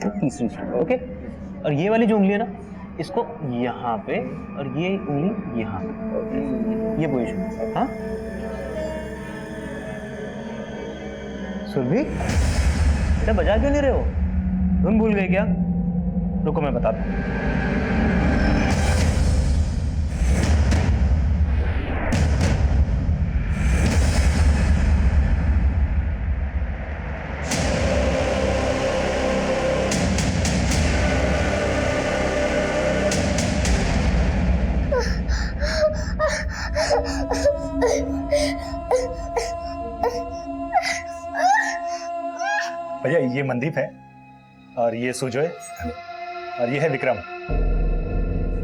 इसको तीसरी stroke, okay. और ये वाली जो उंगली है ना, इसको यहाँ पे और ये उंगली यहाँ पे, ये पोजीशन। हाँ सुरभि, बेटा बजा क्यों नहीं रहे हो? धुन भूल गए क्या? रुको मैं बताता हूँ। भैया ये मनदीप है और ये सुजय और ये है विक्रम।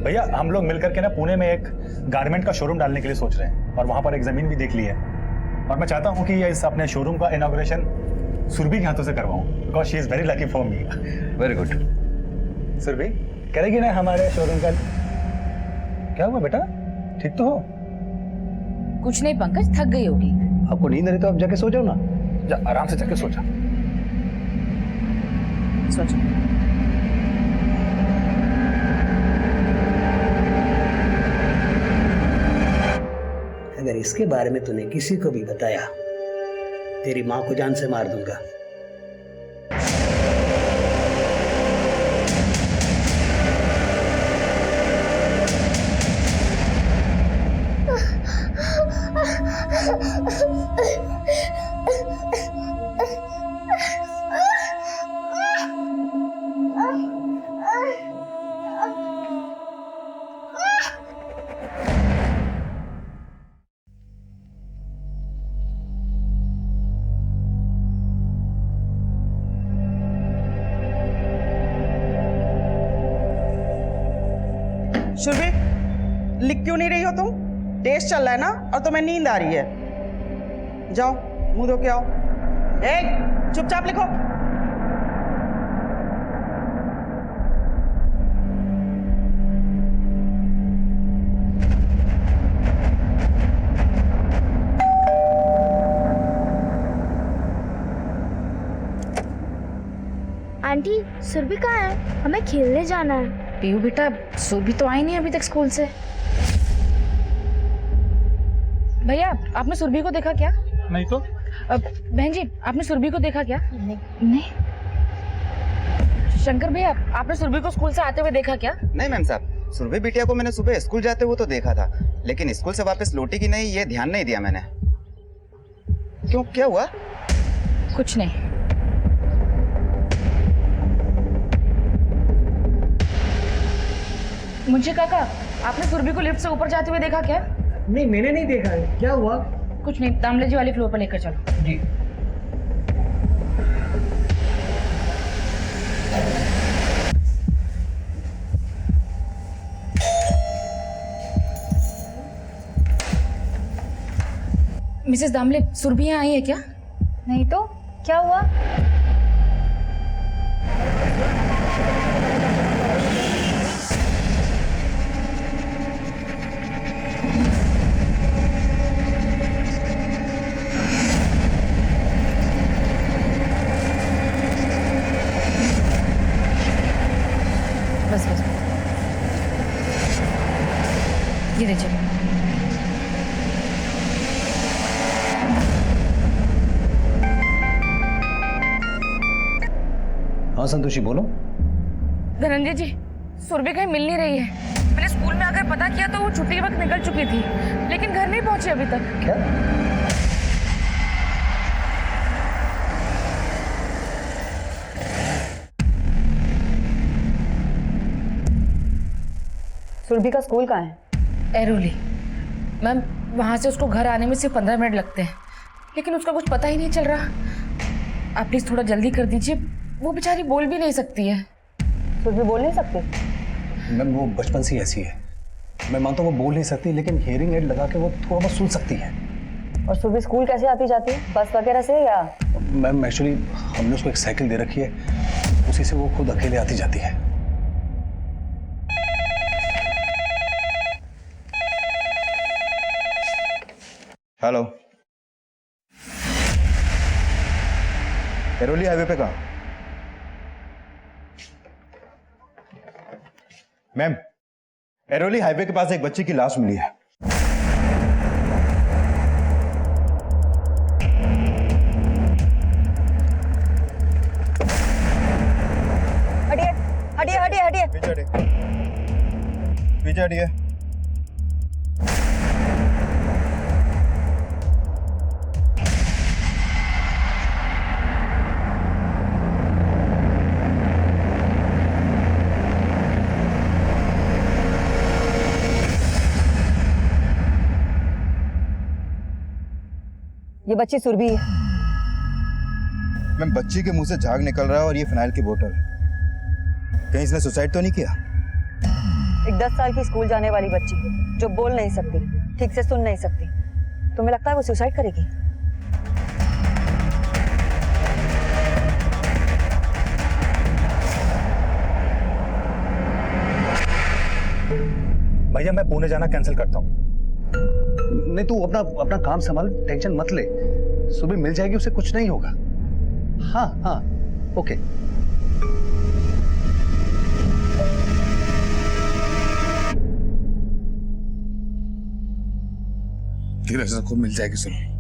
भैया हम लोग मिलकर के ना पुणे में एक गारमेंट का शोरूम डालने के लिए सोच रहे हैं और वहां पर एक जमीन भी देख ली है और मैं चाहता हूं कि ये इस अपने शोरूम का इनॉग्रेशन सुरभि के हाथों से करवाऊं because she is very lucky for me. Very good. Surabhi करेगी ना हमारे शोरूम का? क्या हुआ बेटा, ठीक तो हो? कुछ नहीं पंकज, थक गई होगी। आपको नींद आ रही तो आप जाके सो जाओ ना। जा आराम से जाके सो जा। सोचो। अगर इसके बारे में तूने किसी को भी बताया, तेरी मां को जान से मार दूंगा। सुरभि, लिख क्यों नहीं रही हो तुम? टेस्ट चल रहा है ना और तुम्हें नींद आ रही है। जाओ मुंह धो के आओ। चुपचाप लिखो। आंटी सुरभि कहाँ है? हमें खेलने जाना है। पीयू बेटा, सुरभि तो आई नहीं अभी तक स्कूल से। भैया आपने सुरभि को देखा क्या? नहीं तो। बहन जी आपने सुरभि को देखा क्या? नहीं। शंकर भैया आपने सुरभि को स्कूल से आते हुए देखा क्या? नहीं मैम साहब, सुरभि बिटिया को मैंने सुबह स्कूल जाते हुए तो देखा था, लेकिन स्कूल से वापस लौटी कि नहीं ये ध्यान नहीं दिया मैंने। क्यों, क्या हुआ? कुछ नहीं। मुझे काका, आपने सुरभि को लिफ्ट से ऊपर जाते हुए देखा क्या? नहीं मैंने नहीं देखा है। क्या हुआ? कुछ नहीं, दामले जी वाली फ्लोर पर लेकर चलो। जी। मिसेस दामले, सुरभि यहाँ आई है क्या? नहीं तो क्या हुआ? बस बस ये देखिए। हाँ संतोषी बोलो। धनंजय जी, सुरभि कहीं मिल नहीं रही है। मैंने स्कूल में आकर पता किया तो वो छुट्टी के वक्त निकल चुकी थी, लेकिन घर नहीं पहुंची अभी तक। क्या? सुरभि का स्कूल कहाँ है? एरोली मैम, वहाँ से उसको घर आने में सिर्फ 15 मिनट लगते हैं, लेकिन उसका कुछ पता ही नहीं चल रहा। आप प्लीज थोड़ा जल्दी कर दीजिए, वो बेचारी बोल भी नहीं सकती है। सुरभि बोल नहीं सकती? मैम वो बचपन से ऐसी है। मैं मानता हूँ वो बोल नहीं सकती, लेकिन हियरिंग एड लगा के वो थोड़ा बहुत सुन सकती है। और सुरभि स्कूल कैसे आती जाती है? बस वगैरह से या? मैम एक्चुअली हमने उसको एक साइकिल दे रखी है, उसी से वो खुद अकेले आती जाती है। हेलो, एरोली हाईवे पे कहाँ? मैम, एरोली हाईवे के पास एक बच्ची की लाश मिली है। हटिए हटिए हटिए हटिए। पीछे हटिए, पीछे हटिए। ये बच्ची सुरभि है। मैम, बच्ची के मुंह से झाग निकल रहा है और ये फिनाइल की बोतल। कहीं इसने सुसाइड तो नहीं किया? एक 10 साल की स्कूल जाने वाली बच्ची जो बोल नहीं सकती, ठीक से सुन नहीं सकती, तुम्हें लगता है वो सुसाइड करेगी? भैया मैं पुणे जाना कैंसिल करता हूँ। नहीं, तू अपना अपना काम संभाल, टेंशन मत ले। सुबह मिल जाएगी, उसे कुछ नहीं होगा। हाँ हाँ, ओके। धीरज को मिल जाएगी सुरभि।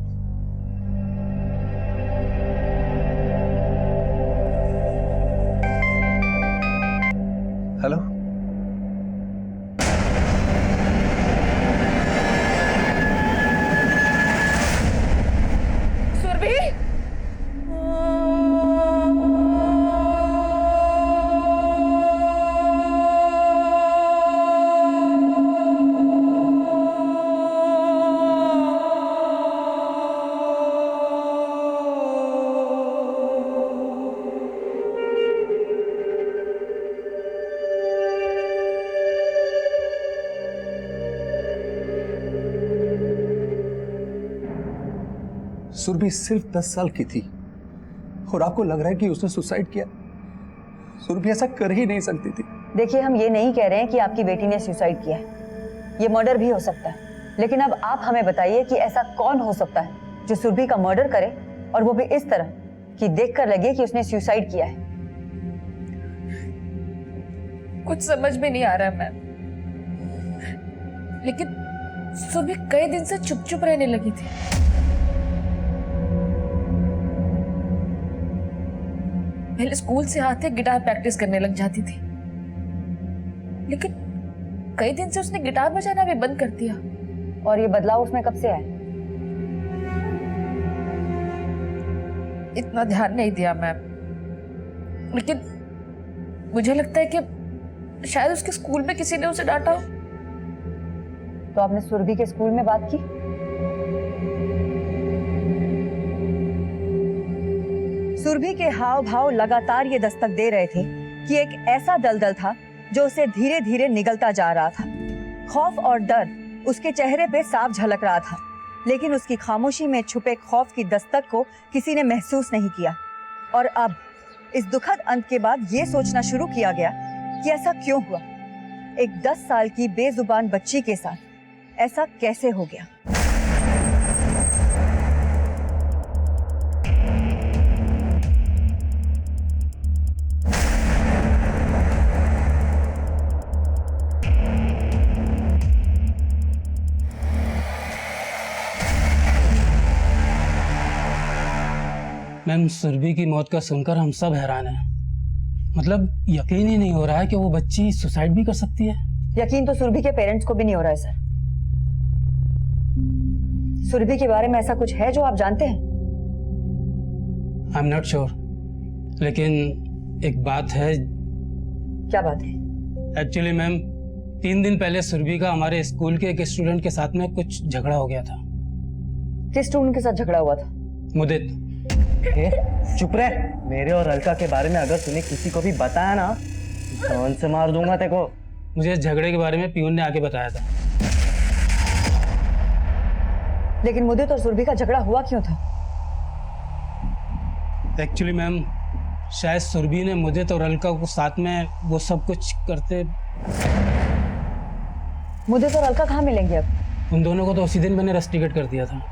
हेलो, सुरभि, सुरभि सिर्फ 10 साल की थी और आपको लग रहा है कि उसने सुसाइड किया? सुरभि ऐसा कर ही नहीं सकती थी। देखिए, हम ये नहीं कह रहे हैं कि आपकी बेटी ने सुसाइड किया है, ये मर्डर भी हो सकता है, लेकिन अब आप हमें बताइए कि ऐसा कौन हो सकता है जो सुरभि का मर्डर करे, और वो भी इस तरह कि देखकर लगे कि उसने सुसाइड किया है। कुछ समझ में नहीं आ रहा मैम, लेकिन सुरभि कई दिन से चुप चुप रहने लगी थी। पहले स्कूल से आते गिटार प्रैक्टिस करने लग जाती थी, लेकिन कई दिन से उसने गिटार बजाना भी बंद कर दिया। और ये बदलाव उसमें कब से आया? इतना ध्यान नहीं दिया मैम, लेकिन मुझे लगता है कि शायद उसके स्कूल में किसी ने उसे डांटा हो। तो आपने सुरभि के स्कूल में बात की? सुरभि के हाव भाव लगातार ये दस्तक दे रहे थे कि एक ऐसा दलदल था जो उसे धीरे धीरे निगलता जा रहा था। खौफ और डर उसके चेहरे पे साफ झलक रहा था, लेकिन उसकी खामोशी में छुपे खौफ की दस्तक को किसी ने महसूस नहीं किया। और अब इस दुखद अंत के बाद ये सोचना शुरू किया गया कि ऐसा क्यों हुआ, एक 10 साल की बेजुबान बच्ची के साथ ऐसा कैसे हो गया। मैम, सुरभि की मौत का सुनकर हम सब हैरान हैं। मतलब यकीन ही नहीं हो रहा है कि वो बच्ची सुसाइड भी कर सकती है। यकीन तो सुरभि के पेरेंट्स को भी नहीं हो रहा है सर। सुरभि के बारे में ऐसा कुछ है जो आप जानते हैं? आई एम नॉट श्योर, लेकिन एक बात है। क्या बात है? एक्चुअली मैम, 3 दिन पहले सुरभि का हमारे स्कूल के एक स्टूडेंट के साथ में कुछ झगड़ा हो गया था। किस स्टूडेंट के साथ झगड़ा हुआ था? मुदित। चुप रह। मेरे और अलका के बारे में अगर तूने किसी को भी बताया ना, जान से मार दूंगा तेरे को। मुझे इस झगड़े के बारे में पियून ने आके बताया था। लेकिन मुदित और सुरभि का झगड़ा हुआ क्यों था? एक्चुअली मैम, शायद सुरभि ने मुदित और अलका को साथ में वो सब कुछ करते। मुदित और अलका कहाँ मिलेंगे अब? उन दोनों को तो उसी दिन मैंने रस्टिकेट कर दिया था।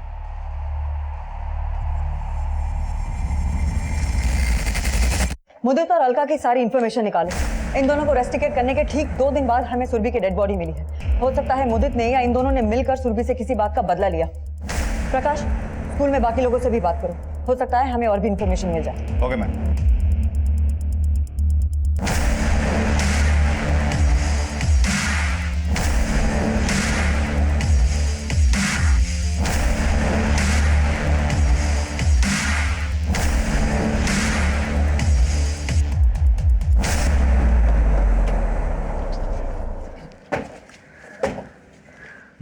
मुदित और अलका की सारी इन्फॉर्मेशन निकालो। इन दोनों को रेस्टिकेट करने के ठीक 2 दिन बाद हमें सुरभि की डेड बॉडी मिली है। हो सकता है मुदित ने या इन दोनों ने मिलकर सुरभि से किसी बात का बदला लिया। प्रकाश, स्कूल में बाकी लोगों से भी बात करो, हो सकता है हमें और भी इन्फॉर्मेशन मिल जाए। Okay ma'am.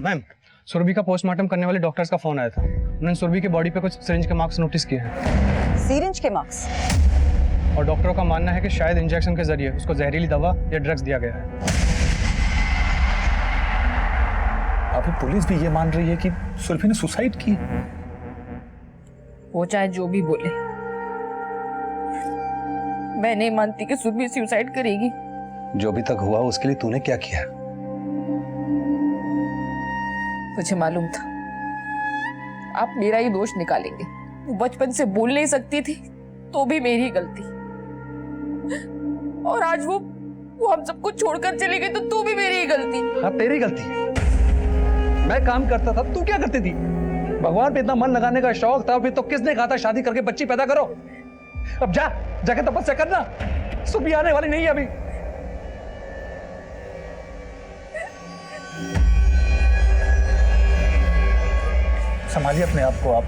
मैम, सुरभि का पोस्टमार्टम करने वाले डॉक्टर्स का फोन आया था। उन्होंने सुरभि की बॉडी पे कुछ सिरिंज के मार्क्स नोटिस किए हैं। सिरिंज के मार्क्स? और डॉक्टरों का मानना है कि शायद इंजेक्शन के जरिए उसको जहरीली दवा या ड्रग्स दिया गया है। अभी पुलिस भी ये मान रही है कि सुरभि ने सुसाइड की। वो चाहे जो भी बोले, मैं नहीं मानती कि सुरभि सुसाइड करेगी। जो अभी तक हुआ उसके लिए तूने क्या किया? मुझे मालूम था आप मेरा ही दोष निकालेंगे। वो बचपन से बोल नहीं सकती थी तो भी मेरी गलती, और आज वो हम सबको छोड़कर चली गई तो भी मेरी ही गलती। हाँ, तेरी गलती। मैं काम करता था, तू क्या करती थी? भगवान पे इतना मन लगाने का शौक था, फिर तो किसने कहा था शादी करके बच्ची पैदा करो? अब जाके तपस्या करना, सुबह आने वाली नहीं है अभी। संभालिए अपने आप को आप।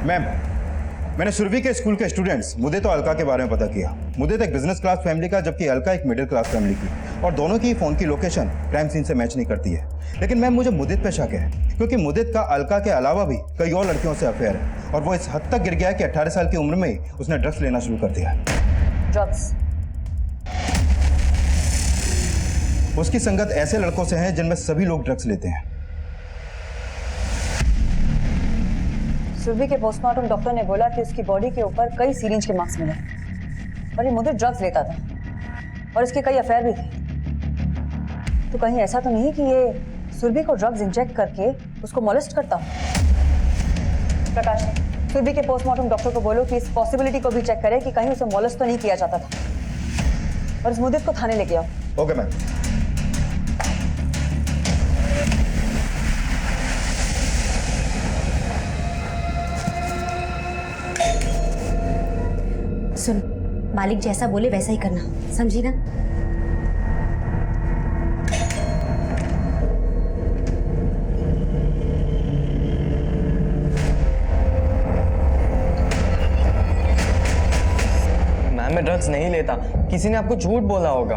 मैम, मैंने सुरभि के स्कूल के स्टूडेंट्स मुदित और अलका के बारे में पता किया। मुदित एक बिजनेस क्लास फैमिली का, जबकि अलका एक मिडिल क्लास फैमिली की, और दोनों की फोन की लोकेशन क्राइम सीन से मैच नहीं करती है। लेकिन मैम, मुझे मुदित पे शक है, क्योंकि मुदित का अलका के अलावा भी कई और लड़कियों से अफेयर है, और वो इस हद तक गिर गया है कि 18 साल की उम्र में ही उसने ड्रग्स लेना शुरू कर दिया है। ड्रग्स? उसकी संगत ऐसे लड़कों से है जिनमें सभी लोग ड्रग्स लेते हैं। सुरभि के पोस्टमार्टम डॉक्टर ने बोला कि उसकी बॉडी के ऊपर कई सिरिंज के मार्क्स मिले, और ये मुदित ड्रग्स लेता था और इसके कई अफेयर भी थे। तो कहीं ऐसा तो नहीं कि ये सुरभि को ड्रग्स इंजेक्ट करके उसको मॉलेस्ट करता हो? प्रकाश, सुरभि के पोस्टमार्टम डॉक्टर को बोलो कि इस पॉसिबिलिटी को भी चेक करे कि कहीं उसे मॉलेस्ट तो नहीं किया जाता था, और इस मुदित को थाने लेके आओ। Okay ma'am. सुन, मालिक जैसा बोले वैसा ही करना, समझी ना? मैम, मैं ड्रग्स नहीं लेता, किसी ने आपको झूठ बोला होगा।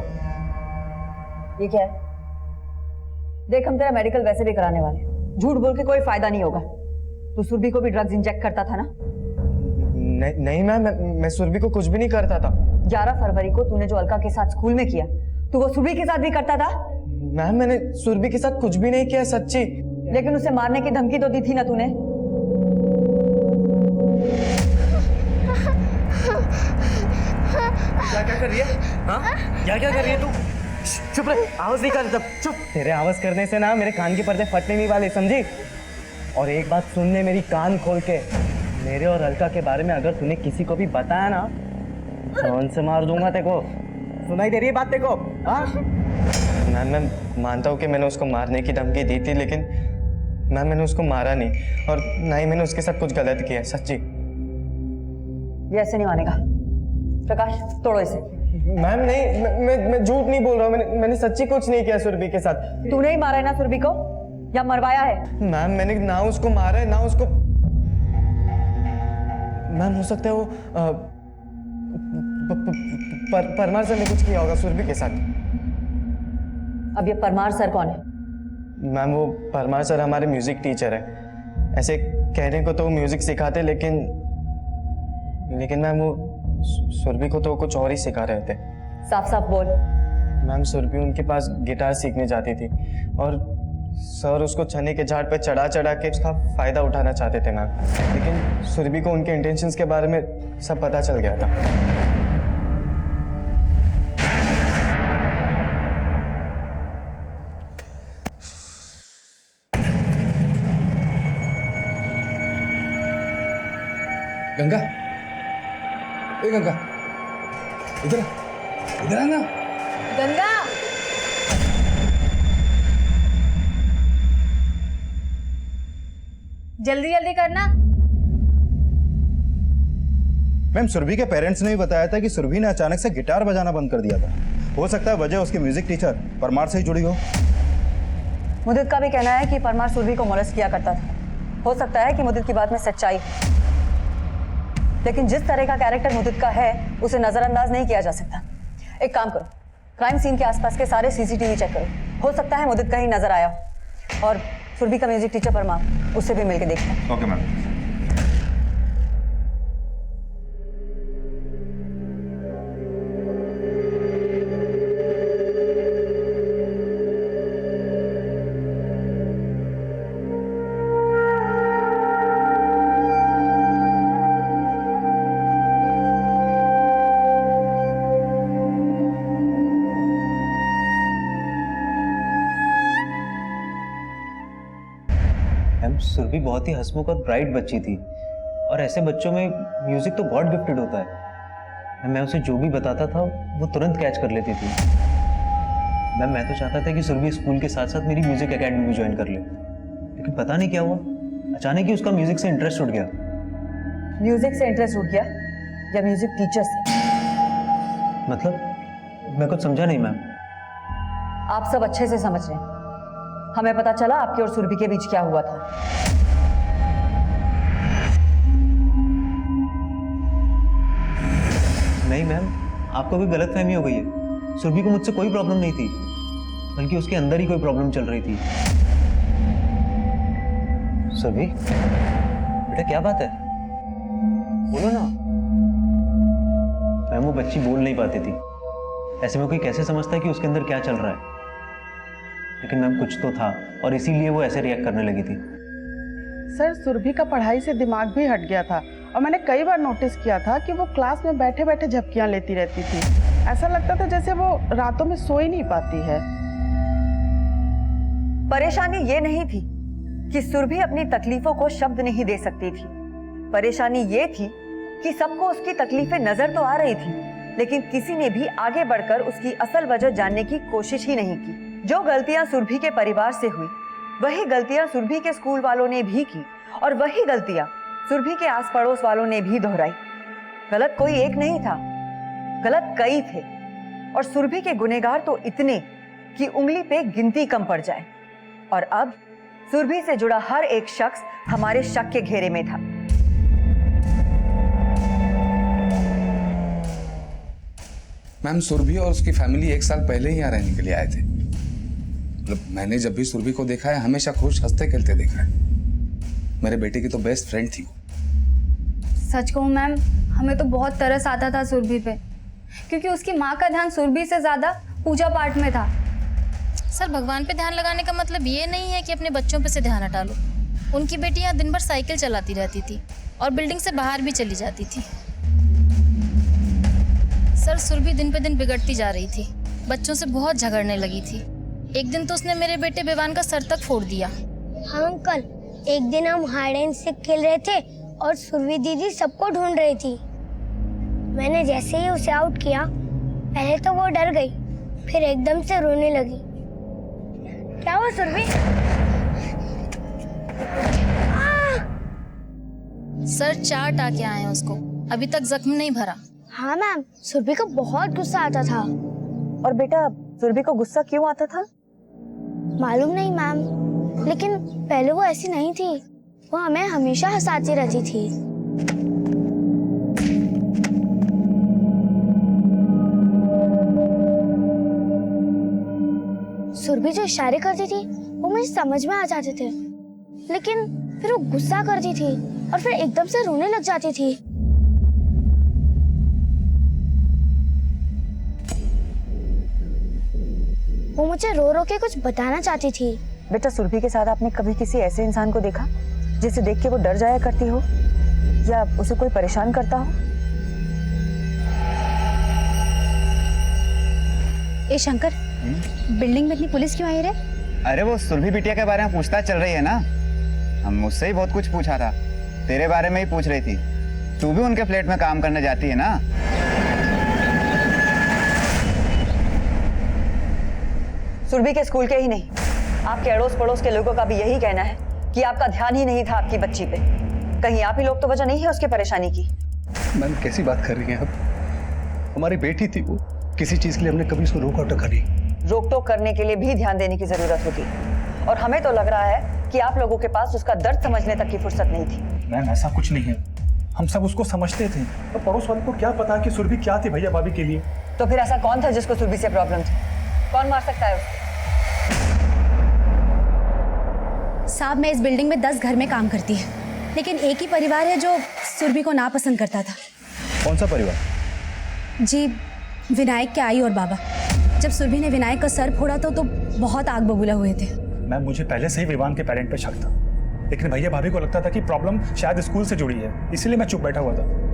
ये क्या है? देख, हम तेरा मेडिकल वैसे भी कराने वाले, झूठ बोल के कोई फायदा नहीं होगा। तू सुरभि को भी ड्रग्स इंजेक्ट करता था ना? नहीं मैम, मैं सुरभि को कुछ भी नहीं करता था। 11 फरवरी को तूने जो अलका के साथ स्कूल में किया, तू वो सुरभि के साथ भी करता था? मैम, मैंने सुरभि के साथ कुछ भी नहीं किया, सच्ची। लेकिन उसे मारने की धमकी तो दी थी ना तूने? क्या कर रही है? हाँ? क्या कर रही है तू? चुप रहे, आवाज नहीं कर, चुप। तेरे आवाज करने से ना मेरे कान के पर्दे फटने नहीं वाले, समझी? और एक बात सुन ले मेरी, कान खोल के। मेरे और अलका के बारे में अगर तूने किसी को भी बताया ना, जान से मार दूंगा तेरे को। सुनाई दे रही है बात तेरे को? हाँ? मैम, मैं मानता हूँ कि मैंने उसको मारने की धमकी दी थी, लेकिन मैम मैंने उसको मारा नहीं, और ना ही मैंने उसके साथ कुछ गलत किया, सच्ची। ये ऐसे नहीं मानेगा। प्रकाश, तोड़ो इसे। मैम नहीं, मैं झूठ नहीं बोल रहा हूँ, मैंने सच्ची कुछ नहीं किया सुरभि के साथ। तूने ही मारा है ना सुरभि को, या मरवाया है? मैम, मैंने ना उसको मारा है ना उसको। मैम, हो सकता है वो परमार सर ने कुछ किया होगा सुरभि के साथ। अब ये परमार सर कौन है? मैम, वो परमार सर हमारे म्यूजिक टीचर है। ऐसे कहने को तो वो म्यूजिक सिखाते, लेकिन मैम वो सुरभि को तो कुछ और ही सिखा रहे थे। साफ साफ बोल। मैम, सुरभि उनके पास गिटार सीखने जाती थी, और सर उसको छन्ने के झाड़ पे चढ़ा के उसका फायदा उठाना चाहते थे मैम। लेकिन सुरभि को उनके इंटेंशंस के बारे में सब पता चल गया था। गंगा, ए गंगा, इधर आना। गंगा, जल्दी जल्दी करना। मैम, सुरभि के पेरेंट्स ने भी बताया था कि सुरभि ने अचानक से गिटार बजाना बंद कर दिया था। हो सकता है वजह उसकी म्यूजिक टीचर परमार से ही जुड़ी हो। मुदित का भी कहना है कि परमार सुरभि को मोलेस्ट किया करता था। हो सकता है कि मुदित की बात में सच्चाई है, लेकिन जिस तरह का कैरेक्टर मुदित का है उसे नजरअंदाज नहीं किया जा सकता। एक काम करो, क्राइम सीन के आसपास के सारे सीसीटीवी चेक करो। हो सकता है मुदित कहीं नजर आया हो। और सुरभि का म्यूजिक टीचर परमार, उससे भी मिलकर देखते हैं। Okay ma'am. सुरभि बहुत ही हंसमुख और ब्राइट बच्ची थी, और ऐसे बच्चों में म्यूजिक तो गॉड गिफ्टेड होता है। मैं उसे जो भी बताता था वो तुरंत कैच कर लेती थी। मैं तो चाहता था कि सुरभि स्कूल के साथ साथ मेरी म्यूजिक एकेडमी भी ज्वाइन कर ले, लेकिन पता नहीं क्या हुआ, अचानक ही उसका म्यूजिक से इंटरेस्ट उठ गया। म्यूजिक से इंटरेस्ट उठ गया या म्यूजिक टीचर से? मतलब मैं कुछ समझा नहीं मैम। आप सब अच्छे से समझ रहे हैं। हमें पता चला आपके और सुरभि के बीच क्या हुआ था। नहीं मैम, आपको कोई गलतफहमी हो गई है। सुरभि को मुझसे कोई प्रॉब्लम नहीं थी, बल्कि उसके अंदर ही कोई प्रॉब्लम चल रही थी। सुरभि बेटा, क्या बात है, बोलो ना। मैम, वो बच्ची बोल नहीं पाती थी। ऐसे में कोई कैसे समझता है कि उसके अंदर क्या चल रहा है? लेकिन मैम कुछ तो था, और इसीलिए वो ऐसे रिएक्ट करने लगी थी। सर, सुरभि का पढ़ाई से दिमाग भी हट गया था, और मैंने कई बार नोटिस किया था कि वो क्लास में बैठे बैठे झपकियां लेती रहती थी। ऐसा लगता था जैसे वो रातों में सो ही नहीं पाती है। परेशानी ये नहीं थी कि सुरभि अपनी तकलीफों को शब्द नहीं दे सकती थी। परेशानी ये थी कि सबको उसकी तकलीफें नजर तो आ रही थी, लेकिन किसी ने भी आगे बढ़कर उसकी असल वजह जानने की कोशिश ही नहीं की। जो गलतियां सुरभि के परिवार से हुई, वही गलतियां सुरभि के स्कूल वालों ने भी की, और वही गलतियां सुरभि के आस पड़ोस वालों ने भी दोहराई। गलत कोई एक नहीं था, गलत कई थे, और सुरभि के गुनहगार तो इतने कि उंगली पे गिनती कम पड़ जाए। और अब सुरभि से जुड़ा हर एक शख्स हमारे शक के घेरे में था। मैम, सुरभि और उसकी फैमिली 1 साल पहले ही यहाँ रहने के लिए आए थे। मतलब मैंने जब भी सुरभि को देखा है हमेशा खुश हंसते खेलते देखा है। मेरे बेटे की तो बेस्ट फ्रेंड थी वो। सच कहूँ मैम, हमें तो बहुत तरस आता था सुरभि पे, क्योंकि उसकी माँ का ध्यान सुरभि से ज्यादा पूजा पाठ में था। सर, भगवान पे ध्यान लगाने का मतलब ये नहीं है कि अपने बच्चों पे से ध्यान हटा लो। उनकी बेटी यहाँ दिन भर साइकिल चलाती रहती थी और बिल्डिंग से बाहर भी चली जाती थी। सर, सुरभि दिन पे दिन बिगड़ती जा रही थी, बच्चों से बहुत झगड़ने लगी थी। एक दिन तो उसने मेरे बेटे बेवान का सर तक फोड़ दिया। हाँ अंकल, एक दिन हम हाइड एंड सीक खेल रहे थे और सुरभि दीदी सबको ढूंढ रही थी। मैंने जैसे ही उसे आउट किया, पहले तो वो डर गई, फिर एकदम से रोने लगी। क्या हुआ सुरभि? सर, 4 टाके आए हैं उसको, अभी तक जख्म नहीं भरा। हाँ मैम, सुरभि को बहुत गुस्सा आता था। और बेटा, सुरभि को गुस्सा क्यों आता था? मालूम नहीं मैम, लेकिन पहले वो ऐसी नहीं थी। वो हमें हमेशा हंसाती रहती थी। सुरभि जो इशारे करती थी वो मुझे समझ में आ जाते थे, लेकिन फिर वो गुस्सा करती थी और फिर एकदम से रोने लग जाती थी। वो मुझे रो रो के कुछ बताना चाहती थी। बेटा, सुरभि के साथ आपने कभी किसी ऐसे इंसान को देखा जिसे देख के वो डर जाया करती हो या उसे कोई परेशान करता हो? ए शंकर, बिल्डिंग में इतनी पुलिस क्यों आई रे? अरे वो सुरभि बिटिया के बारे में पूछताछ चल रही है ना। हम मुझसे ही बहुत कुछ पूछा था, तेरे बारे में ही पूछ रही थी। तू भी उनके फ्लैट में काम करने जाती है ना? सुरभि के स्कूल के ही नहीं, आपके अड़ोस पड़ोस के लोगों का भी यही कहना है कि आपका ध्यान ही नहीं था आपकी बच्ची पे। कहीं आप ही लोग तो वजह नहीं है उसकी परेशानी की। मैम कैसी बात कर रही हैं आप? हमारी बेटी थी वो, किसी चीज के लिए हमने कभी उसको रोका टोका नहीं। रोक टोक करने के लिए भी ध्यान देने की जरूरत होती, और हमें तो लग रहा है कि आप लोगों के पास उसका दर्द समझने तक की फुर्सत नहीं थी। मैम ऐसा कुछ नहीं है, हम सब उसको समझते थे। और पड़ोस वाले को क्या पता कि सुरभि क्या थी भैया भाभी के लिए। तो फिर ऐसा कौन था जिसको सुरभि से प्रॉब्लम थी? कौन मार सकता है उसको? साहब, मैं इस बिल्डिंग में 10 घर में काम करती है, लेकिन एक ही परिवार है जो सुरभि को नापसंद करता था। कौन सा परिवार? जी, विनायक के आई और बाबा। जब सुरभि ने विनायक का सर फोड़ा तो बहुत आग बबूला हुए थे। मैम मुझे पहले से ही विवान के पेरेंट पे शक था, लेकिन भैया भाभी को लगता था कि प्रॉब्लम शायद स्कूल से जुड़ी है, इसीलिए मैं चुप बैठा हुआ था।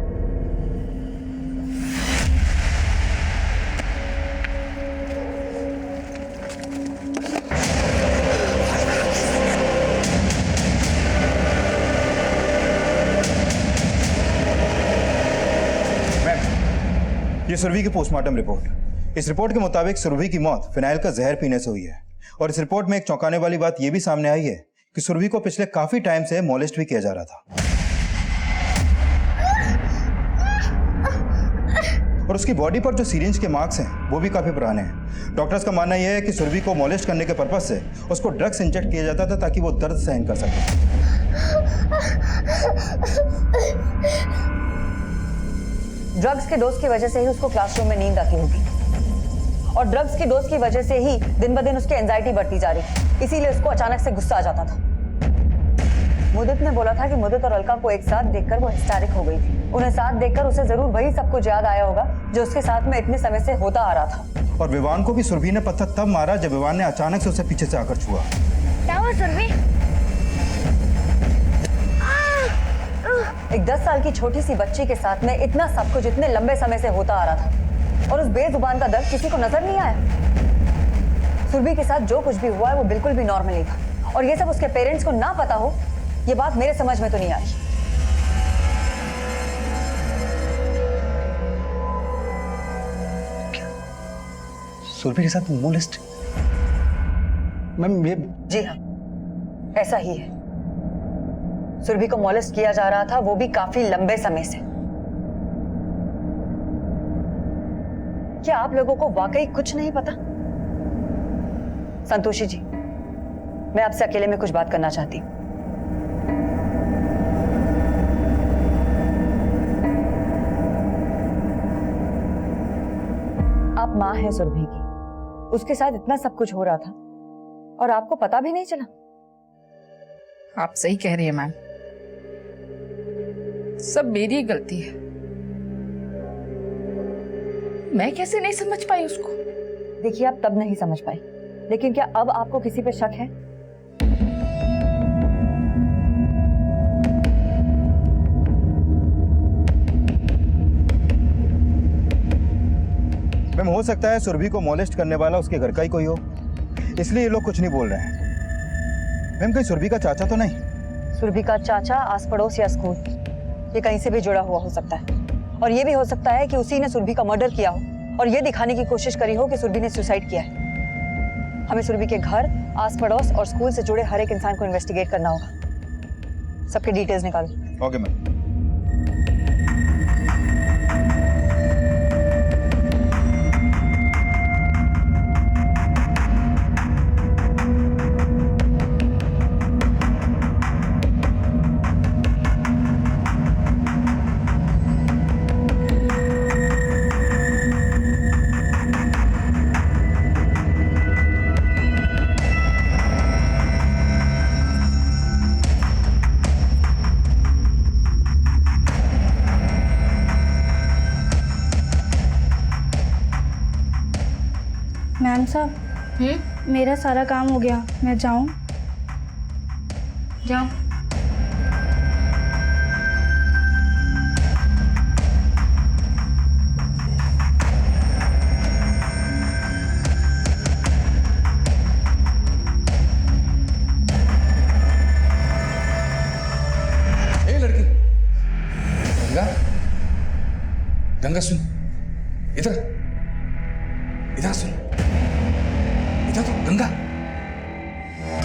ये सुरभि की पोस्टमार्टम रिपोर्ट। इस रिपोर्ट के मुताबिक सुरभि की मौत फिनाइल का जहर पीने से हुई है। और इस रिपोर्ट में एक चौंकाने वाली बात यह भी सामने आई है कि सुरभि को पिछले काफी टाइम से मोलेस्ट भी किया जा रहा था, और उसकी बॉडी पर जो सिरिंज के मार्क्स हैं वो भी काफी पुराने हैं। डॉक्टर्स का मानना यह है कि सुरभि को मोलेस्ट करने के पर्पज से उसको ड्रग्स इंजेक्ट किया जाता था ताकि वो दर्द सहन कर सके। ड्रग्स के डोज की वजह से ही उसको क्लासरूम में नींद आती होगी, और ड्रग्स की डोज की वजह से ही दिन ब दिन उसकी एंजाइटी बढ़ती जा रही, इसीलिए उसको अचानक से गुस्सा आ जाता था। मुदित ने बोला था कि मुदित और अलका को एक साथ देखकर वो हिस्टैरिक हो गई थी। उन्हें साथ देखकर उसे जरूर वही सब कुछ याद आया होगा जो उसके साथ में इतने समय से होता आ रहा था। और विवान को भी सुरभि ने पत्थर तब मारा जब विवान ने अचानक से उसे पीछे से आकर छुआ। क्या हुआ सुरभि? एक 10 साल की छोटी सी बच्ची के साथ में इतना सब कुछ इतने लंबे समय से होता आ रहा था, और उस बेजुबान का दर्द किसी को नजर नहीं आया। सुरभि के साथ जो कुछ भी हुआ है वो बिल्कुल भी नॉर्मल नहीं था, और ये सब उसके पेरेंट्स को ना पता हो, ये बात मेरे समझ में तो नहीं आई। सुरभि के साथ मोलेस्ट? मैम ये जी हाँ, ऐसा ही है। सुरभि को मोलेस्ट किया जा रहा था, वो भी काफी लंबे समय से। क्या आप लोगों को वाकई कुछ नहीं पता? संतोषी जी, मैं आपसे अकेले में कुछ बात करना चाहती हूँ। आप माँ हैं सुरभि की, उसके साथ इतना सब कुछ हो रहा था और आपको पता भी नहीं चला। आप सही कह रही है मैम, सब मेरी ही गलती है। मैं कैसे नहीं समझ पाई उसको? देखिए, आप तब नहीं समझ पाई, लेकिन क्या अब आपको किसी पे शक है? मैम हो सकता है सुरभि को मोलेस्ट करने वाला उसके घर का ही कोई हो, इसलिए ये लोग कुछ नहीं बोल रहे हैं। मैम कहीं सुरभि का चाचा तो नहीं? सुरभि का चाचा, आस पड़ोस या स्कूल, ये कहीं से भी जुड़ा हुआ हो सकता है। और ये भी हो सकता है कि उसी ने सुरभि का मर्डर किया हो और ये दिखाने की कोशिश करी हो कि सुरभि ने सुसाइड किया है। हमें सुरभि के घर, आस पड़ोस और स्कूल से जुड़े हर एक इंसान को इन्वेस्टिगेट करना होगा। सबके डिटेल्स निकालो। Okay ma'am. मैम साहब, मेरा सारा काम हो गया, मैं जाऊं? जाओ। ए लड़की, गंगा, गंगा सुन, इधर इधर सुन, इधर तो गंगा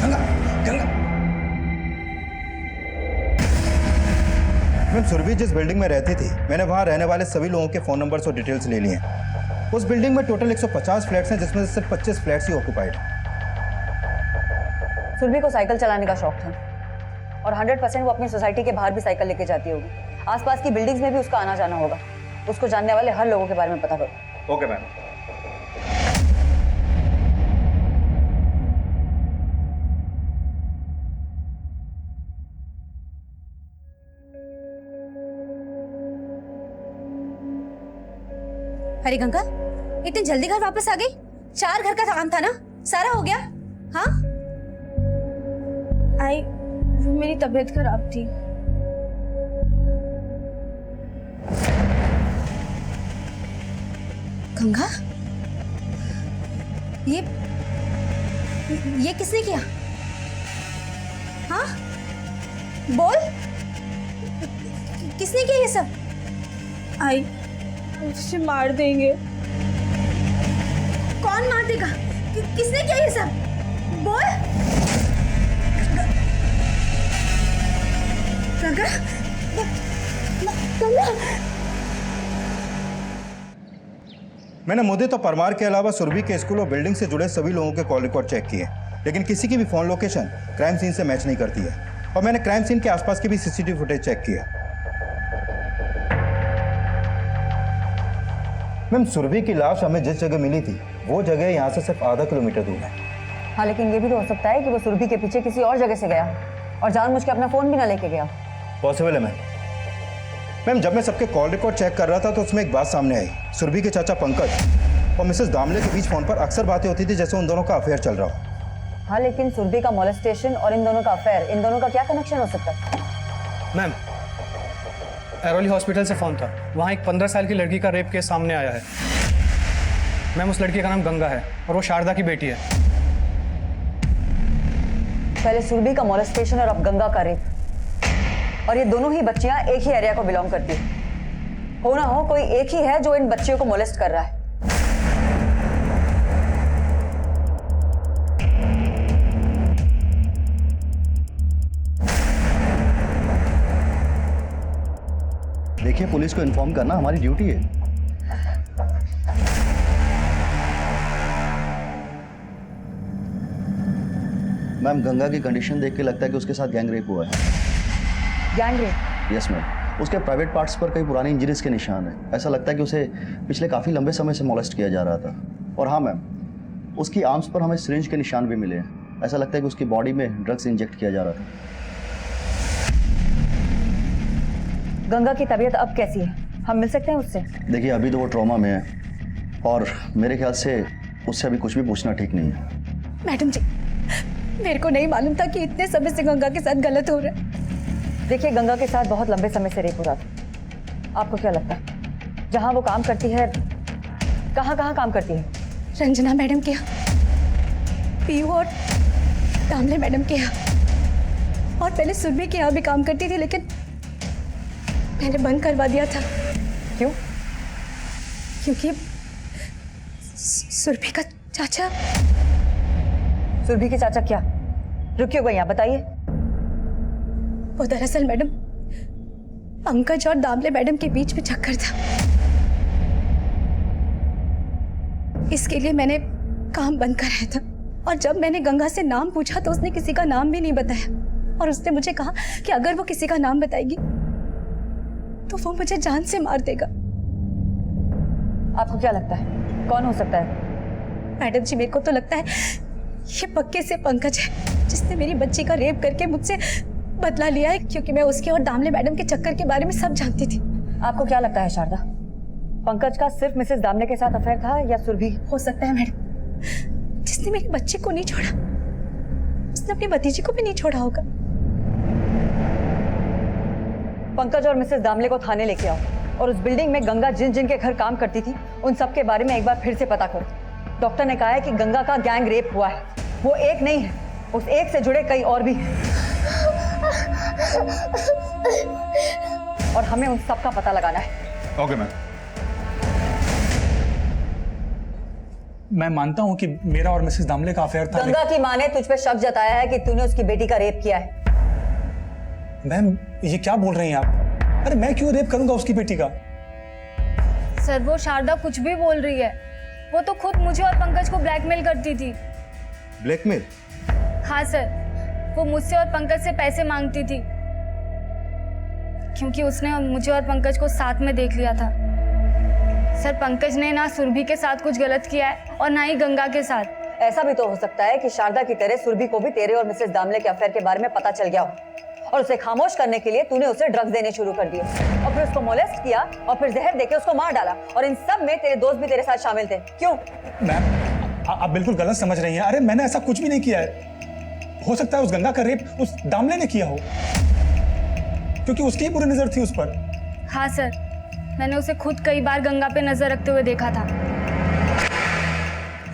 गंगा गंगा। मैम सुरभि जिस बिल्डिंग में रहती थी, मैंने वहां रहने वाले सभी लोगों के फोन नंबर्स और डिटेल्स ले लिए हैं। उस बिल्डिंग में टोटल 150 फ्लैट्स हैं, जिसमें से सिर्फ 25 फ्लैट्स ही ऑक्यूपाइड हैं। सुरभि को साइकिल चलाने का शौक था और 100% वो अपनी सोसाइटी के बाहर भी साइकिल लेके जाती होगी। आसपास की बिल्डिंग्स में भी उसका आना जाना होगा। उसको जानने वाले हर लोगों के बारे में पता करो। Okay ma'am. अरे गंगा, इतनी जल्दी घर वापस आ गई? 4 घर का काम था ना, सारा हो गया? हाँ आई, मेरी तबीयत खराब थी। गंगा, ये किसने किया? हाँ बोल, किसने किया ये सब? आई, उसे मार देंगे। कौन मार देगा? किसने किया ये सब? बोल। गंगा, गंगा। मैंने मुद्दे तो परमार के अलावा सुरभि के स्कूल और बिल्डिंग से जुड़े सभी लोगों के कॉल रिकॉर्ड चेक किए, लेकिन किसी की भी फोन लोकेशन क्राइम सीन से मैच नहीं करती है। और मैंने क्राइम सीन के आसपास की भी सीसीटीवी फुटेज चेक किया। मैम सुरभि की लाश हमें जिस जगह मिली थी, वो जगह यहाँ से सिर्फ आधा किलोमीटर दूर है। हाँ, लेकिन ये भी तो हो सकता है कि वो सुरभि के पीछे किसी और जगह से गया और जानबूझ के अपना फोन भी ना लेके गया। पॉसिबल है मैम, जब मैं सबके कॉल रिकॉर्ड चेक कर रहा था तो उसमें एक बात सामने आई। सुरभि के चाचा पंकज और मिसेस दामले के बीच फोन पर अक्सर बातें होती थी जैसे उन दोनों का अफेयर चल रहा हो। हाँ, लेकिन सुरभि का मोलेस्टेशन और इन दोनों का अफेयर, इन दोनों का क्या कनेक्शन हो सकता है? मैम, एरोली हॉस्पिटल से फोन था। वहाँ एक 15 साल की लड़की का रेप केस सामने आया है। मैम, उस लड़की का नाम गंगा है और वो शारदा की बेटी है। पहले सुरभि का मोलेस्टेशन और अब गंगा का रेप, और ये दोनों ही बच्चियां एक ही एरिया को बिलोंग करती है। हो ना हो कोई एक ही है जो इन बच्चियों को मोलेस्ट कर रहा है। देखिए, पुलिस को इन्फॉर्म करना हमारी ड्यूटी है। मैम, गंगा की कंडीशन देख के लगता है कि उसके साथ गैंग रेप हुआ है। Gang rape? यस मैम, उसके प्राइवेट पार्ट्स पर कई पुरानी इंजरीज के निशान हैं। ऐसा लगता है कि उसे पिछले काफ़ी लंबे समय से मोलेस्ट किया जा रहा था। और हाँ मैम, उसकी आर्म्स पर हमें सिरिंज के निशान भी मिले हैं। ऐसा लगता है कि उसकी बॉडी में ड्रग्स इंजेक्ट किया जा रहा था। गंगा की तबीयत अब कैसी है? हम मिल सकते हैं उससे? देखिए, अभी तो वो ट्रॉमा में है और मेरे ख्याल से उससे अभी कुछ भी पूछना ठीक नहीं है। मैडम जी, मेरे को नहीं मालूम था कि इतने समय से गंगा के साथ गलत हो रहा है। देखिए, गंगा के साथ बहुत लंबे समय से रेप हो रहा था। आपको क्या लगता है जहाँ वो काम करती है, कहाँ काम करती है? रंजना मैडम के यहाँ, पीयू और दामले मैडम के यहाँ, और पहले सुरभि के यहाँ भी काम करती थी, लेकिन मैंने बंद करवा दिया था। क्यों? क्योंकि सुरभि का चाचा। सुरभि के चाचा क्या? रुकिए गई, यहाँ बताइए। वो दरअसल मैडम पंकज और दामले मैडम के बीच में चक्कर था। इसके लिए मैंने काम बंद कराया था। और जब मैंने गंगा से नाम पूछा तो उसने किसी का नाम भी नहीं बताया, और उसने मुझे कहा कि अगर वो किसी का नाम बताएगी तो वो मुझे जान से मार देगा। आपको क्या लगता है कौन हो सकता है? मैडम जी, मेरे को तो लगता है ये पक्के से पंकज है, जिसने मेरी बच्ची का रेप करके मुझसे बदला लिया है, क्योंकि मैं उसके और दामले मैडम के चक्कर के बारे में सब जानती थी। आपको क्या लगता है शारदा, पंकज का सिर्फ मिसेस दामले के साथ अफेयर था या सुरभि? हो सकता है मैडम, जिसने मेरी बच्ची को नहीं छोड़ा, उसने अपनी भतीजी को भी नहीं छोड़ा होगा। पंकज और मिसेस दामले को थाने लेके आओ और उस बिल्डिंग में गंगा जिन जिन के घर काम करती थी उन सब के बारे में एक बार फिर से पता करो। डॉक्टर ने कहा है कि गंगा का गैंग रेप हुआ है। वो एक नहीं है, उस एक से जुड़े कई और भी हैं। और हमें उन सब का पता लगाना है। Okay ma'am. मैं मानता हूँ कि मेरा और मिसेस दामले का अफेयर था। गंगा की माँ ने तुझ पे शक जताया है कि तूने उसकी बेटी का रेप किया है। मैम ये क्या बोल रही हैं आप? अरे मैं क्यों रेप करूंगा उसकी बेटी का? सर वो शारदा कुछ भी बोल रही है। वो तो खुद मुझे और पंकज को ब्लैकमेल करती थी। ब्लैकमेल? हाँ सर, वो मुझसे और पंकज से पैसे मांगती थी क्योंकि उसने मुझे और पंकज को साथ में देख लिया था। सर पंकज ने ना सुरभि के साथ कुछ गलत किया है और ना ही गंगा के साथ। ऐसा भी तो हो सकता है कि शारदा की तरह सुरभि को भी तेरे और मिसेस दामले के अफेयर के बारे में पता चल गया हो और उसे खामोश करने के लिए तूने उसे ड्रग्स देने शुरू कर दिए और फिर उसको मोलेस्ट किया और फिर जहर देके उसको मार डाला और इन सब में तेरे दोस्त भी तेरे साथ शामिल थे। क्यों? मैम आप बिल्कुल गलत समझ रही हैं। अरे मैंने ऐसा कुछ भी नहीं किया है। हो सकता है उस गंगा का रेप उस दामले ने किया हो क्योंकि उसकी ही बुरी नजर थी उस पर। हाँ सर, मैंने उसे खुद कई बार गंगा पे नजर रखते हुए देखा था।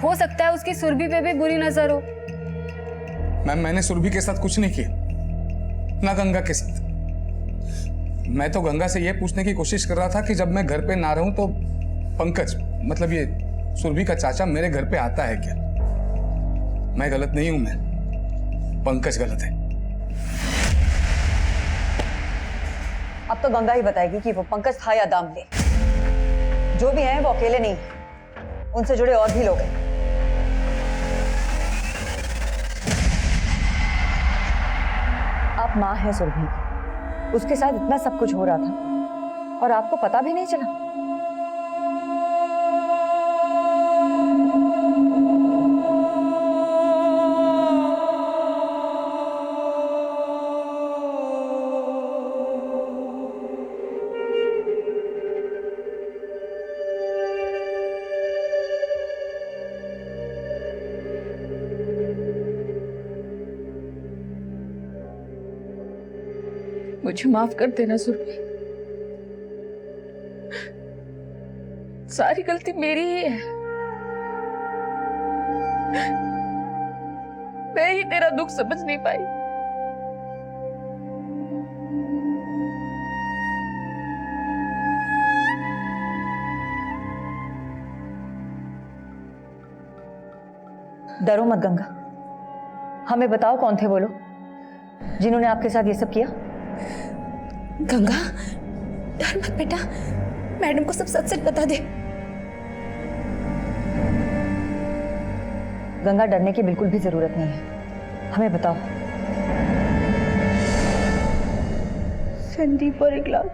हो सकता है उसकी सुरभि पे भी बुरी नजर हो। मैम मैंने सुरभि के साथ कुछ नहीं किया, ना गंगा के साथ। मैं तो गंगा से यह पूछने की कोशिश कर रहा था कि जब मैं घर पे ना रहूं तो पंकज मतलब ये सुरभि का चाचा मेरे घर पे आता है क्या? मैं गलत नहीं हूं, मैं पंकज गलत है। अब तो गंगा ही बताएगी कि वो पंकज था या दामले। जो भी हैं वो अकेले नहीं, उनसे जुड़े और भी लोग हैं। आप माँ हैं सुरभि की, उसके साथ इतना सब कुछ हो रहा था और आपको पता भी नहीं चला। मुझे माफ कर देना सुरभि, सारी गलती मेरी ही है। मैं ही तेरा दुख समझ नहीं पाई। डरो मत गंगा, हमें बताओ कौन थे वो लोग जिन्होंने आपके साथ ये सब किया। गंगा डर मत बेटा, मैडम को सब सच सच बता दे। गंगा डरने की बिल्कुल भी जरूरत नहीं है, हमें बताओ। संदीप और इकलाल।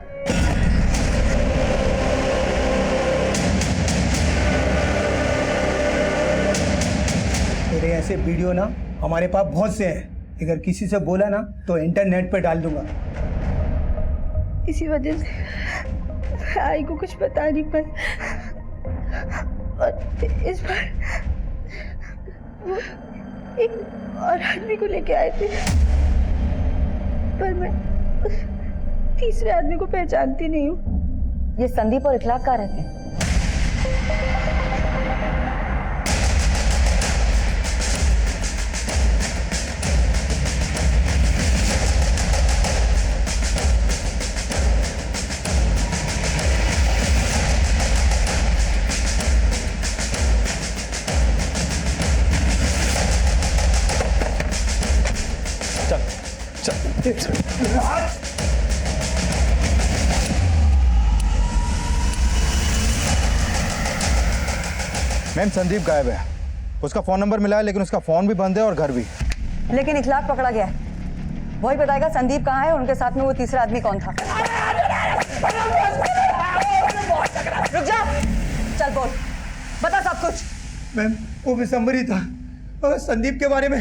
मेरे ऐसे वीडियो ना हमारे पास बहुत से हैं। अगर किसी से बोला ना तो इंटरनेट पे डाल दूंगा। इसी वजह से आई को कुछ बता नहीं पाई और इस बार वो एक और आदमी को लेके आए थे, पर मैं उस तीसरे आदमी को पहचानती नहीं हूँ। ये संदीप और इखलाक कहाँ रहते हैं? मैम संदीप गायब है। उसका फोन नंबर मिला है लेकिन उसका फोन भी बंद है और घर भी। लेकिन इखलाक पकड़ा गया है, वही बताएगा संदीप कहाँ है और उनके साथ में वो तीसरा आदमी कौन था। रुक जा, चल बोल, बता सब कुछ। मैम वो विशंबर ही था, मगर संदीप के बारे में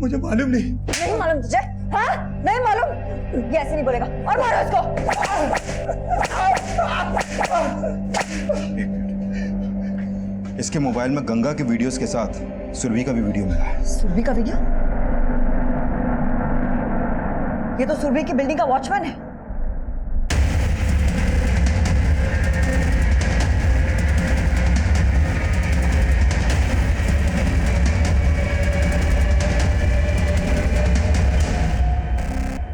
मुझे मालूम नहीं। नहीं मालूम तुझे? हाँ नहीं मालूम? ये ऐसे नहीं बोलेगा और मारो इसको। इसके मोबाइल में गंगा के वीडियोस के साथ सुरभि का भी वीडियो मिला है। सुरभि का वीडियो? ये तो सुरभि की बिल्डिंग का वॉचमैन है।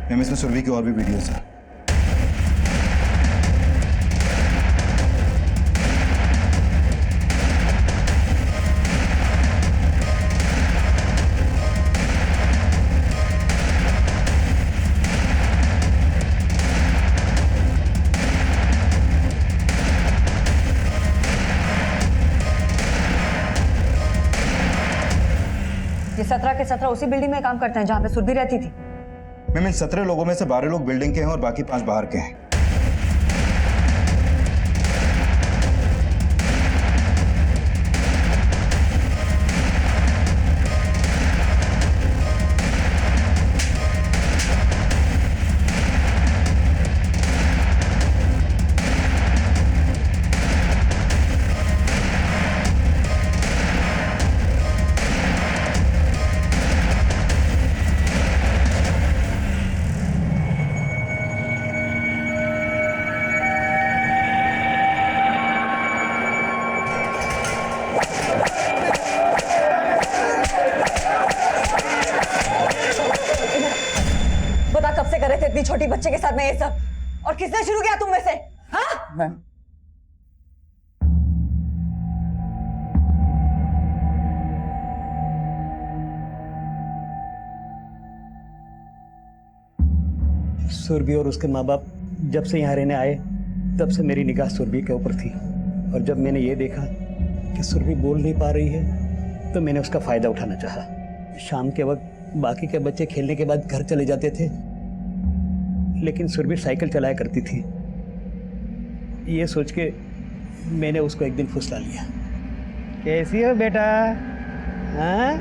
मैम इसमें सुरभि की और भी वीडियोस हैं। के 17 उसी बिल्डिंग में काम करते हैं जहाँ पे सुरभि रहती थी। मैम इन 17 लोगों में से 12 लोग बिल्डिंग के हैं और बाकी 5 बाहर के हैं। बता कब से कर रहे थे इतनी छोटी बच्चे के साथ में ये सब, और किसने शुरू किया तुम में से? हाँ? मैम सुरभि और उसके माँ बाप जब से यहाँ रहने आए तब से मेरी निगाह सुरभि के ऊपर थी, और जब मैंने ये देखा कि सुरभि बोल नहीं पा रही है तो मैंने उसका फ़ायदा उठाना चाहा। शाम के वक्त बाकी के बच्चे खेलने के बाद घर चले जाते थे, लेकिन सुरभि साइकिल चलाया करती थी। ये सोच के मैंने उसको एक दिन फुसला लिया। कैसी हो बेटा? हाँ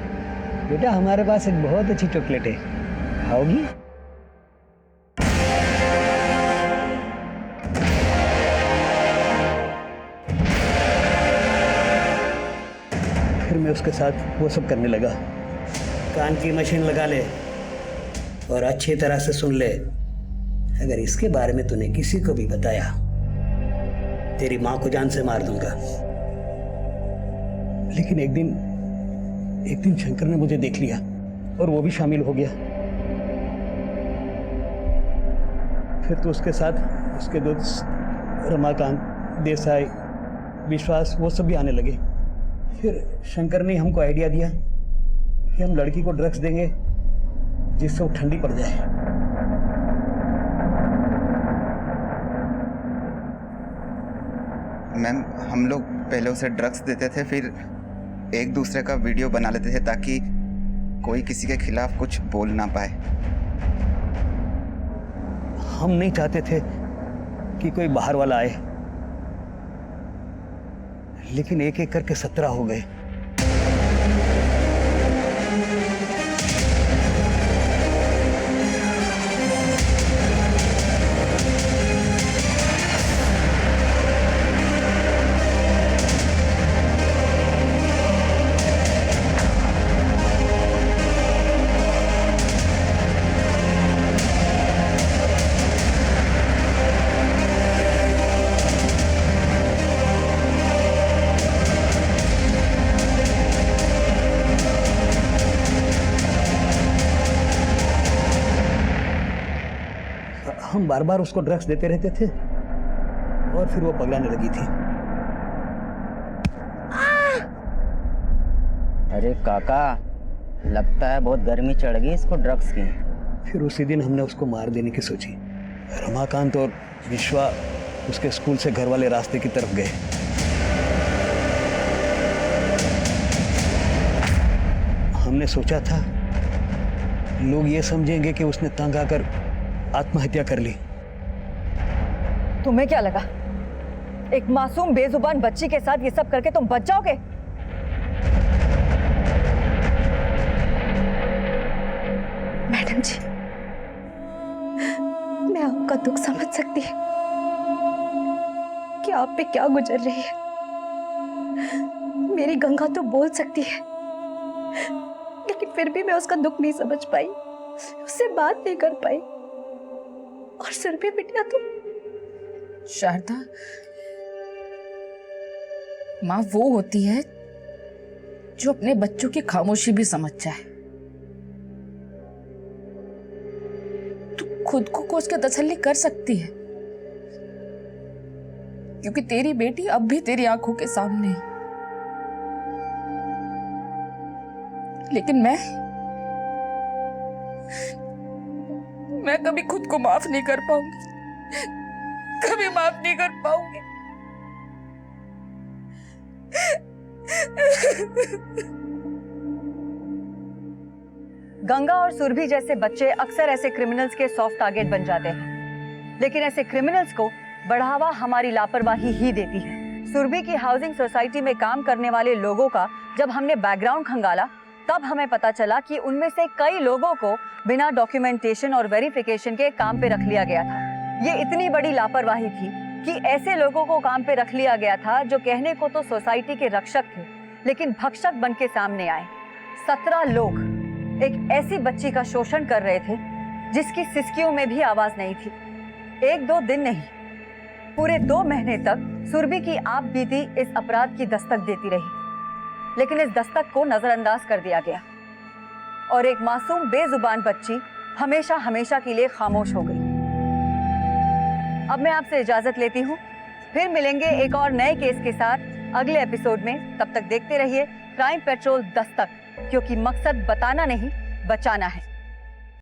बेटा, हमारे पास एक बहुत अच्छी चॉकलेट है, खाओगी? फिर मैं उसके साथ वो सब करने लगा। कान की मशीन लगा ले और अच्छी तरह से सुन ले, अगर इसके बारे में तूने किसी को भी बताया तेरी माँ को जान से मार दूंगा। लेकिन एक दिन शंकर ने मुझे देख लिया और वो भी शामिल हो गया। फिर तो उसके साथ उसके दोस्त रमाकांत, देसाई, विश्वास, वो सब भी आने लगे। फिर शंकर ने हमको आइडिया दिया कि हम लड़की को ड्रग्स देंगे जिससे वो ठंडी पड़ जाए। मैम हम लोग पहले उसे ड्रग्स देते थे, फिर एक दूसरे का वीडियो बना लेते थे ताकि कोई किसी के खिलाफ कुछ बोल ना पाए। हम नहीं चाहते थे कि कोई बाहर वाला आए, लेकिन एक एक करके 17 हो गए। हम बार बार उसको ड्रग्स देते रहते थे और फिर वो पगलाने लगी थी। अरे काका, लगता है बहुत गर्मी चढ़ गई इसको ड्रग्स की। फिर उसी दिन हमने उसको मार देने की सोची। रमाकांत और विश्वा उसके स्कूल से घर वाले रास्ते की तरफ गए। हमने सोचा था लोग ये समझेंगे कि उसने तंग आकर आत्महत्या कर ली। तुम्हें क्या लगा एक मासूम बेजुबान बच्ची के साथ ये सब करके तुम बच जाओगे? मैडम जी, मैं आपका दुख समझ सकती हूँ कि आप पे क्या गुजर रही है। मेरी गंगा तो बोल सकती है, लेकिन फिर भी मैं उसका दुख नहीं समझ पाई, उससे बात नहीं कर पाई। और सुरभि बिटिया तो शारदा, माँ वो होती है जो अपने बच्चों की खामोशी भी समझ जाए। तू खुद को कोस के तसल्ली कर सकती है, क्योंकि तेरी बेटी अब भी तेरी आंखों के सामने है। लेकिन मैं कभी खुद को माफ नहीं कर पाऊंगी, कभी माफ नहीं कर पाऊंगी। गंगा और सुरभि जैसे बच्चे अक्सर ऐसे क्रिमिनल्स के सॉफ्ट टारगेट बन जाते हैं, लेकिन ऐसे क्रिमिनल्स को बढ़ावा हमारी लापरवाही ही देती है। सुरभि की हाउसिंग सोसाइटी में काम करने वाले लोगों का जब हमने बैकग्राउंड खंगाला, तब हमें पता चला कि उनमें से कई लोगों को बिना डॉक्यूमेंटेशन और वेरिफिकेशन के काम पे रख लिया गया था। ये इतनी बड़ी लापरवाही थी कि ऐसे लोगों को काम पे रख लिया गया था जो कहने को तो सोसाइटी के रक्षक थे, लेकिन भक्षक बन के सामने आए। 17 लोग एक ऐसी बच्ची का शोषण कर रहे थे जिसकी सिसकियों में भी आवाज नहीं थी। 1-2 दिन नहीं, पूरे 2 महीने तक सुरभि की आप बीती इस अपराध की दस्तक देती रही, लेकिन इस दस्तक को नजरअंदाज कर दिया गया और एक मासूम बेजुबान बच्ची हमेशा हमेशा के लिए खामोश हो गई। अब मैं आपसे इजाजत लेती हूँ, फिर मिलेंगे एक और नए केस के साथ अगले एपिसोड में। तब तक देखते रहिए क्राइम पेट्रोल दस्तक, क्योंकि मकसद बताना नहीं, बचाना है।